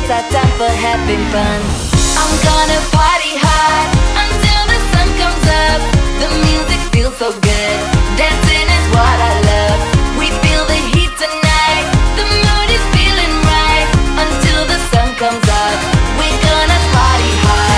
It's our time for having fun. I'm gonna party hard until the sun comes up. The music feels so good. Dancing is what I love. We feel the heat tonight. The mood is feeling right until the sun comes up. We're gonna party hard.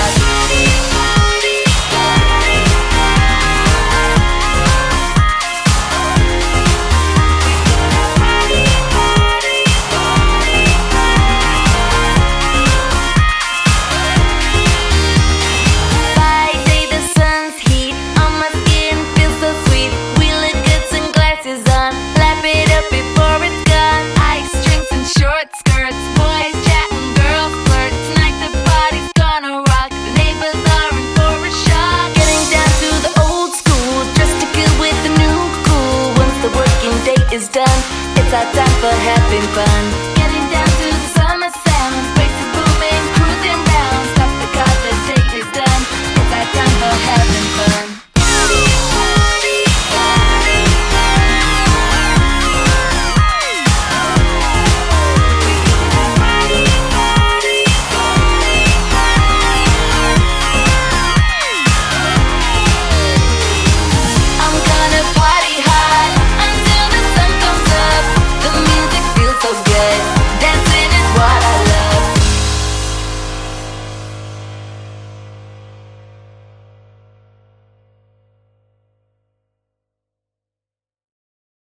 Is done. It's our time for having fun.